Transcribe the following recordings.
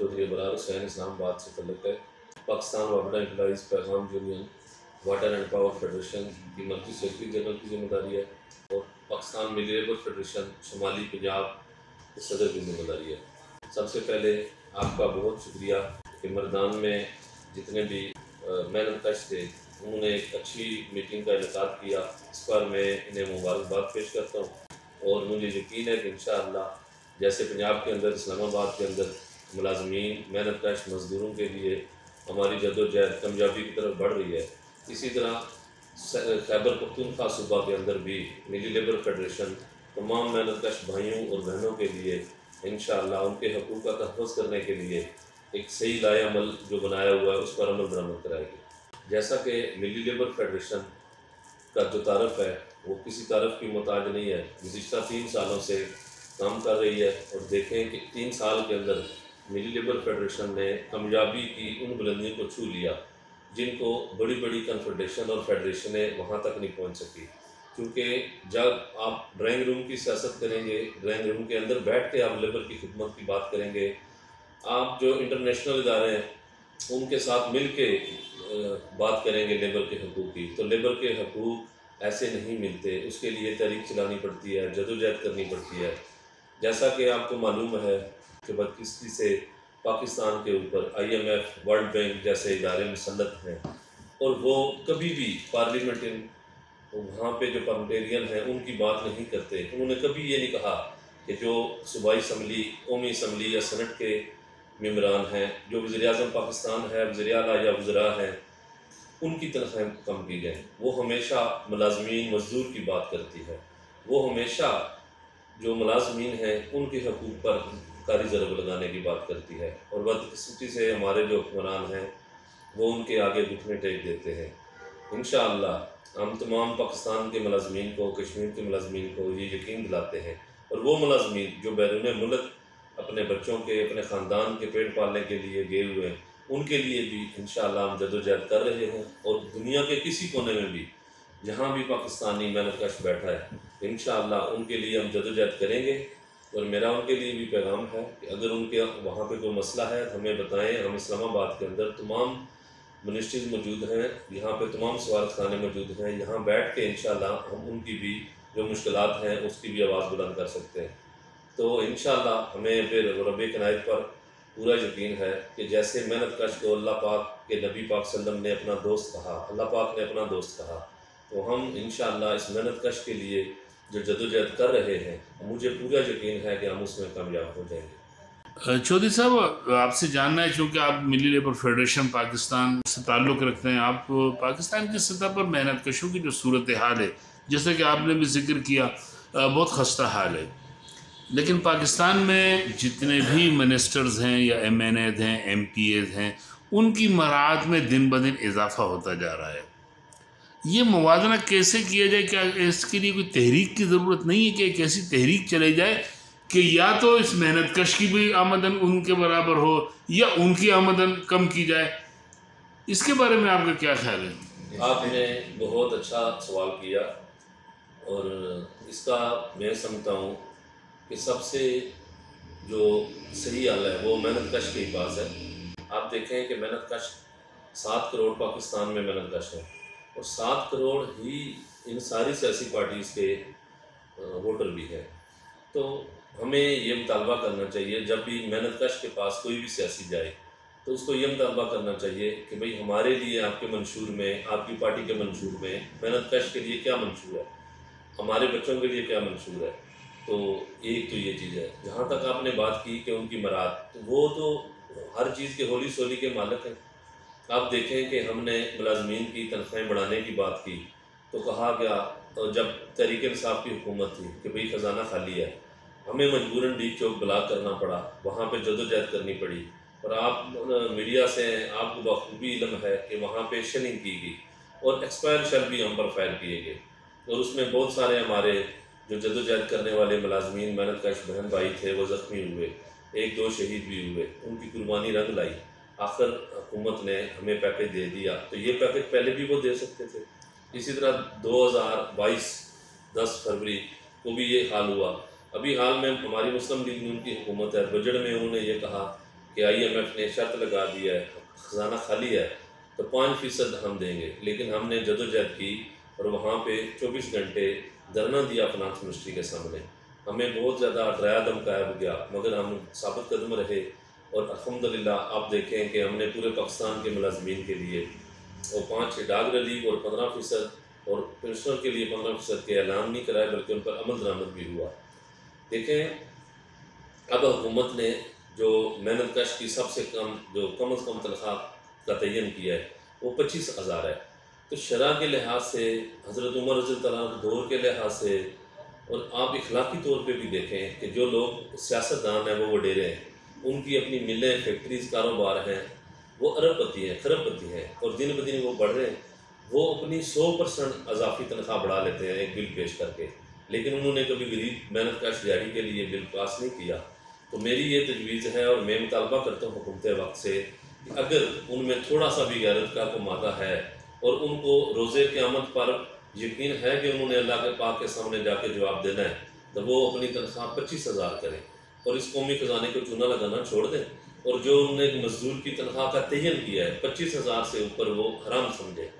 चौधरी अबरार हुसैन इस्लामाबाद से तल्लुक़ है। Pakistan water employees पैगाम union water and power federation की मर्कज़ी सेक्रेटरी जनरल की जिम्मेदारी है और पाकिस्तान मिली लेबर फेडरेशन शुमाली पंजाब के सदर की जिम्मेदारी है। सबसे पहले आपका बहुत शुक्रिया कि मरदान में जितने भी मेहनत कश थे उन्होंने एक अच्छी मीटिंग का इनेकाद किया। इस पर मैं इन्हें मुबारकबाद पेश करता हूँ और मुझे यकीन है कि इंशाअल्लाह जैसे पंजाब के अंदर इस्लामाबाद के अंदर मुलाजमीन मेहनत कश मज़दूरों के लिए हमारी जद्दोजहद कामयाबी की तरफ बढ़ रही है, इसी तरह खैबर पख्तूनख्वा सूबा के अंदर भी मिली लेबर फेडरेशन तमाम मेहनत कश भाइयों और बहनों के लिए इंशाअल्लाह उनके हकूक़ का तहफ़्फ़ुज़ करने के लिए एक सही लाए अमल जो बनाया हुआ है उस पर अमल दरामद कराएगी। जैसा कि मिली लेबर फेडरेशन का जो तारफ़ है वो किसी तारफ़ की मोहताज नहीं है। गुज़िश्ता 3 सालों से काम कर रही है और देखें कि 3 साल के अंदर मिली लेबर फेडरेशन ने कामयाबी की उन बुलंदियों को छू लिया जिनको बड़ी बड़ी कन्फेडरेशन और फेडरेशनें वहाँ तक नहीं पहुँच सकी। क्योंकि जब आप ड्राइंग रूम की सियासत करेंगे, ड्राइंग रूम के अंदर बैठ के आप लेबर की खिदमत की बात करेंगे, आप जो इंटरनेशनल इदारे हैं उनके साथ मिल के बात करेंगे लेबर के हकूक़ की, तो लेबर के हकूक़ ऐसे नहीं मिलते। उसके लिए तहरीक चलानी पड़ती है, जदोजहद करनी पड़ती है। जैसा कि आपको मालूम है कि बदकिस्मती से पाकिस्तान के ऊपर IMF, वर्ल्ड बैंक जैसे इदारे मुसल्लत हैं और वो कभी भी पार्लियामेंट वहाँ पे जो पार्लियामेंटेरियन हैं उनकी बात नहीं करते। उन्होंने कभी ये नहीं कहा कि जो सूबाई असम्बली, कौमी असम्बली या सेनेट के मेम्बरान हैं, जो वज़ीर-ए-आज़म पाकिस्तान है, वज़ीर-ए-आला या वज़रा हैं, उनकी तनख्वाहें कम की जाएँ। वो हमेशा मुलाजमीन मज़दूर की बात करती है। वो हमेशा जो मुलाजमीन हैं उनके हकूक़ पर कारी ज़रब लगाने की बात करती है और बदकिस्मती से हमारे जो हुक्मरान हैं वो उनके आगे घुटने टेक देते हैं। इंशाअल्लाह हम तमाम पाकिस्तान के मुलाजमीन को, कश्मीर के मुलाजमीन को ये यकीन दिलाते हैं और वो मुलाजमीन जो बैरून मुल्क अपने बच्चों के, अपने ख़ानदान के पेट पालने के लिए गए हुए हैं, उनके लिए भी इंशाअल्लाह हम जद्दोजहद कर रहे हैं और दुनिया के किसी कोने में भी जहाँ भी पाकिस्तानी मेहनत कश बैठा है इंशाअल्लाह उनके लिए हम जद्दोजहद करेंगे। और मेरा उनके लिए भी पैगाम है कि अगर उनके वहाँ पे कोई मसला है तो हमें बताएं। हम इस्लामाबाद के अंदर तमाम मिनिस्ट्रीज़ मौजूद हैं, यहाँ पे तमाम सफारत खाने मौजूद हैं, यहाँ बैठ के इंशाअल्लाह हम उनकी भी जो मुश्किलात हैं उसकी भी आवाज़ बुलंद कर सकते हैं। तो इंशाअल्लाह हमें फिर रब इनायत पर पूरा यकीन है कि जैसे मेहनत कश को अल्लाह पाक के नबी पाक सल्लम ने अपना दोस्त कहा, अल्लाह पाक ने अपना दोस्त कहा, तो हम इंशाअल्लाह इस मेहनत कश के लिए जो जद्दोजहद कर रहे हैं मुझे पूरा यकीन है कि हम उसमें कामयाब हो जाएंगे। चौधरी साहब, आपसे जानना है, चूँकि आप मिली लेबर फेडरेशन पाकिस्तान से ताल्लुक़ रखते हैं, आप पाकिस्तान की सतह पर मेहनत कशों की जो सूरत हाल है, जैसे कि आपने भी जिक्र किया, बहुत खस्ता हाल है। लेकिन पाकिस्तान में जितने भी मिनिस्टर्स हैं या MNAs हैं, MPAs हैं, उनकी मराद में दिन ब दिन इजाफा होता जा रहा है। ये मुवाजना कैसे किया जाए? क्या इसके लिए कोई तहरीक की ज़रूरत नहीं है कि एक ऐसी तहरीक चलाई जाए कि या तो इस मेहनत कश की भी आमदन उनके बराबर हो या उनकी आमदन कम की जाए? इसके बारे में आपका क्या ख्याल है? आपने बहुत अच्छा सवाल किया और इसका मैं समझता हूँ कि सबसे जो सही हल है वो मेहनत कश के ही पास है। आप देखें कि मेहनत कश 7 करोड़ पाकिस्तान में मेहनत कश है और 7 करोड़ ही इन सारी सियासी पार्टीज़ के वोटर भी हैं। तो हमें ये मुतालबा करना चाहिए जब भी मेहनत कश के पास कोई भी सियासी जाए तो उसको ये मुतालबा करना चाहिए कि भाई हमारे लिए आपके मंशूर में, आपकी पार्टी के मंशूर में मेहनत कश के लिए क्या मंशूर है, हमारे बच्चों के लिए क्या मंशूर है। तो एक तो ये चीज़ है। जहाँ तक आपने बात की कि उनकी मराद, तो वो तो हर चीज़ के होली सोली के मालिक हैं। आप देखें कि हमने मुलाजमीन की तनख्वाहें बढ़ाने की बात की तो कहा गया, तो जब तहरीक इंसाफ की हुकूमत थी कि भाई ख़जाना खाली है, हमें मजबूरन डी चौक ब्लॉक करना पड़ा, वहाँ पे जदोजहद करनी पड़ी। और आप मीडिया से आपको बखूबी इल्म है कि वहाँ पे शेलिंग की गई और एक्सपायर शेल भी हम पर फायर किए गए और उसमें बहुत सारे हमारे जो जदोजहद करने वाले मुलाजमीन मेहनत कश बहन भाई थे वो ज़ख्मी हुए, 1-2 शहीद भी हुए। उनकी कुर्बानी रंग लाई। आखिर हुकूमत ने हमें पैकेज दे दिया, तो ये पैकेज पहले भी वो दे सकते थे। इसी तरह 2022 10 फरवरी को भी ये हाल हुआ। अभी हाल में हमारी मुस्लिम लीग नून की हुकूमत है, बजट में उन्होंने ये कहा कि IMF ने शर्त लगा दी है, ख़जाना खाली है तो 5% हम देंगे, लेकिन हमने जदोजहद की और वहाँ पे 24 घंटे धरना दिया फिनांस मिनिस्ट्री के सामने। हमें बहुत ज़्यादा डराया धमकाया गया, मगर हम साबित कदम रहे और अल्हम्दुलिल्लाह आप देखें कि हमने पूरे पाकिस्तान के मुलाजमीन के लिए और 5 डाक रिलीफ और 15% और पेंशनर के लिए 15% के ऐलान नहीं कराए, बल्कि उन पर अमल दरामद भी हुआ। देखें अब हुकूमत ने जो मेहनत कश की सबसे कम जो कम अज़ कम तनख्वाह का तयन किया है वो 25,000 है। तो शरअ के लिहाज से, हज़रत उमर रज़ी अल्लाह अन्हु के दौर के लिहाज से, और आप इखलाकी तौर पे भी देखें कि जो लोग सियासतदान हैं वो वडेरे हैं, उनकी अपनी मिलें, फैक्ट्रीज़, कारोबार हैं, वो अरबपति हैं, खरबपति हैं और दिन ब दिन वो बढ़ रहे हैं। वो अपनी 100% अजाफी तनख्वाह बढ़ा लेते हैं एक बिल पेश करके, लेकिन उन्होंने कभी गरीब मेहनत कश दिहाड़ी के लिए बिल पास नहीं किया। तो मेरी ये तजवीज़ है और मैं मुतालबा करता हूँ हुकूमत वक्त से कि अगर उनमें थोड़ा सा भी गैरत का को मादा है और उनको रोज़े क़यामत पर यकीन है कि उन्होंने अल्लाह के पाक के सामने जाके जवाब देना है, तो वो अपनी तनख्वाह 25,000 करें और इस कौमी ख़जाने को चूना लगाना छोड़ दें। और जो उन्होंने एक मजदूर की तनख्वाह का तयन किया है 25,000 से ऊपर वो हराम समझे।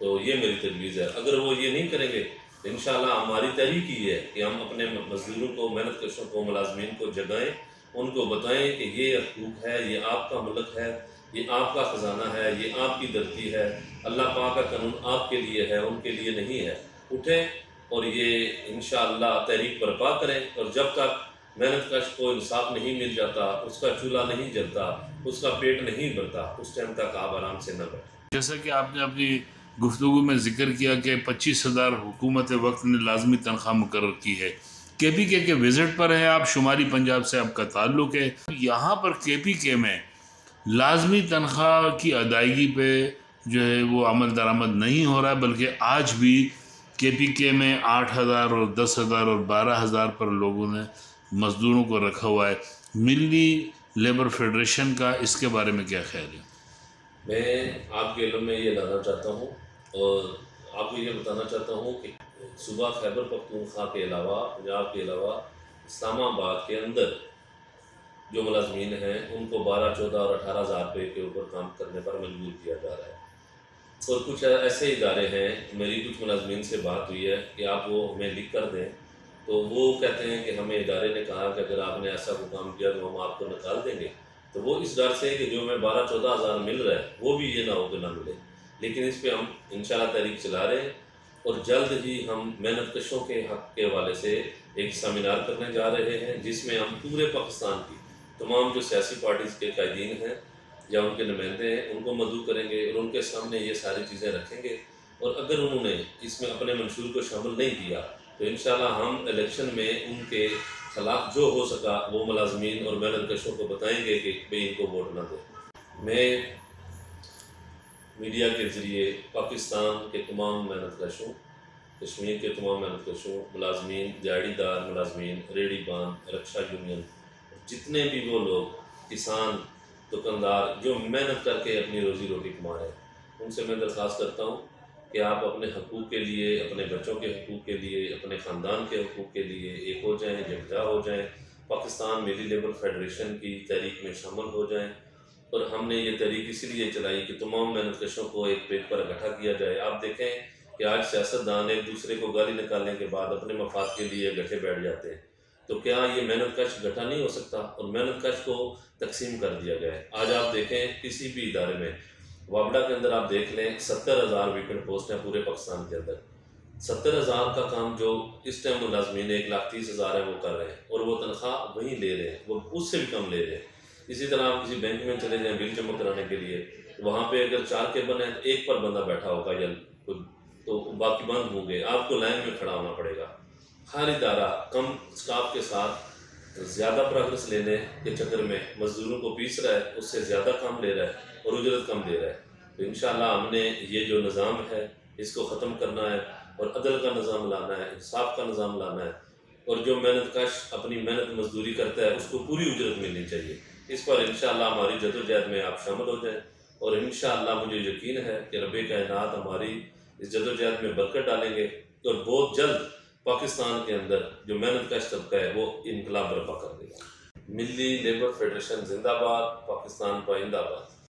तो ये मेरी तजवीज़ है। अगर वो ये नहीं करेंगे तो इंशाअल्लाह हमारी तहरीक ये है कि हम अपने मजदूरों को, मेहनत कशों को, मुलाजमीन को जगाएँ, उनको बताएं कि ये हकूक़ है, ये आपका मुल्क है, ये आपका ख़जाना है, ये आपकी धरती है, अल्लाह पाक का कानून आपके लिए है, उनके लिए नहीं है। उठें और ये इंशाअल्लाह तहरीक बर्पा करें। और जब तक मेहनत कश को इंसाफ नहीं मिल जाता, उसका चूल्हा नहीं जलता, उसका पेट नहीं भरता, उस टाइम तक आप आराम से न बैठें। जैसा कि आपने अपनी गुफ्तगू में जिक्र किया कि 25,000 हुकूमत वक्त ने लाजमी तनख्वाह मुकर्रर की है। KPK के विज़िट पर हैं आप, शुमारी पंजाब से आपका ताल्लुक़ है। यहाँ पर KPK में लाजमी तनख्वाह की अदायगी पे जो है वो अमल दरामद नहीं हो रहा है, बल्कि आज भी KPK में 8,000 और 10,000 और 12,000 पर लोगों ने मज़दूरों को रखा हुआ है। मिली लेबर फेडरेशन का इसके बारे में क्या ख्याल है? मैं आपके इल्म में ये लाना चाहता हूँ और आपको ये बताना चाहता हूँ कि सूबा खैबर पख्तूनख्वा के अलावा, पंजाब के अलावा इस्लामाबाद के अंदर जो मुलाजमीन हैं उनको 12, 14 और 18,000 रुपये के ऊपर काम करने पर मजबूर किया जा रहा है। और कुछ ऐसे इदारे हैं, मेरी कुछ मुलाजमीन से बात हुई है कि आप वो हमें लिख कर दें, तो वो कहते हैं कि हमें इदारे ने कहा कि अगर आपने ऐसा कोई काम किया तो हम आपको निकाल देंगे। तो वो इस डर से कि जो हमें 12-14 हज़ार मिल रहा है वो भी ये ना हो कि ना मिले। लेकिन इस पर हम इंशाअल्लाह तहरीक चला रहे हैं और जल्द ही हम मेहनत कशों के हक़ के हवाले से एक सेमिनार करने जा रहे हैं, जिसमें हम पूरे पाकिस्तान की तमाम जो सियासी पार्टीज़ के कायदीन हैं या उनके नुमाइंदे हैं उनको मदऊ करेंगे और उनके सामने ये सारी चीज़ें रखेंगे। और अगर उन्होंने इसमें अपने मंशूर को शामिल नहीं किया तो इंशाअल्लाह हम इलेक्शन में उनके खिलाफ जो हो सका वो मुलाजमीन और मेहनत कशों को बताएंगे कि भाई इनको वोट ना दें। मैं मीडिया के ज़रिए पाकिस्तान के तमाम मेहनत कशों, कश्मीर के तमाम मेहनत कशों, मुलाजमीन, दिहाड़ीदार मुलाजमीन, रेडी बान, रक्षा यूनियन, जितने भी वो लोग किसान, दुकानदार जो मेहनत करके अपनी रोज़ी रोटी कमा रहे हैं, उनसे मैं दरख्वास्त करता हूँ कि आप अपने हकूक़ के लिए, अपने बच्चों के हकूक़ के लिए, अपने ख़ानदान के हकूक़ के लिए एक हो जाएं, यकजा हो जाएं, पाकिस्तान मिली लेबर फेडरेशन की तहरीक में शामिल हो जाएं। और हमने ये तहरीक इसीलिए चलाई कि तमाम मेहनत कशों को एक पेज पर इकट्ठा किया जाए। आप देखें कि आज सियासतदान एक दूसरे को गाली निकालने के बाद अपने मफाद के लिए गठे बैठ जाते हैं, तो क्या ये मेहनत कश गठा नहीं हो सकता? और मेहनत कश को तकसीम कर दिया गया है। आज आप देखें किसी भी इदारे में, वाबडा के अंदर आप देख लें 70,000 वेकेंट पोस्ट हैं पूरे पाकिस्तान के अंदर। 70,000 का काम जो इस टाइम मुलाजमीन 1,30,000 है वो कर रहे हैं और वो तनख्वाह वहीं ले रहे हैं, वो उससे भी कम ले रहे हैं। इसी तरह आप किसी बैंक में चले जाएं बिल जमा कराने के लिए, वहाँ पे अगर 4 केबिन है तो एक पर बंदा बैठा होगा या तो बाकी बंद होंगे, आपको लाइन में खड़ा होना पड़ेगा। हर इदारा कम स्टाफ के साथ ज़्यादा प्रोग्रेस लेने के चक्कर में मजदूरों को पीस रहा है, उससे ज़्यादा काम ले रहा है और उजरत कम दे रहा है। तो इंशाअल्लाह हमने ये जो निज़ाम है इसको ख़त्म करना है और अदल का निज़ाम लाना है, इंसाफ का निज़ाम लाना है। और जो मेहनत कश अपनी मेहनत मजदूरी करता है उसको पूरी उजरत मिलनी चाहिए। इस पर इंशाअल्लाह हमारी जदोजहद में आप शामिल हो जाएं और इंशाअल्लाह मुझे यकीन है कि रब्बे कायनात हमारी इस जदोजहद में बरकत डालेंगे और बहुत जल्द पाकिस्तान के अंदर जो मेहनत कश तबका है वो इनकलाब बर्पा कर देगा। मिली लेबर फेडरेशन जिंदाबाद, पाकिस्तान पाइंदाबाद।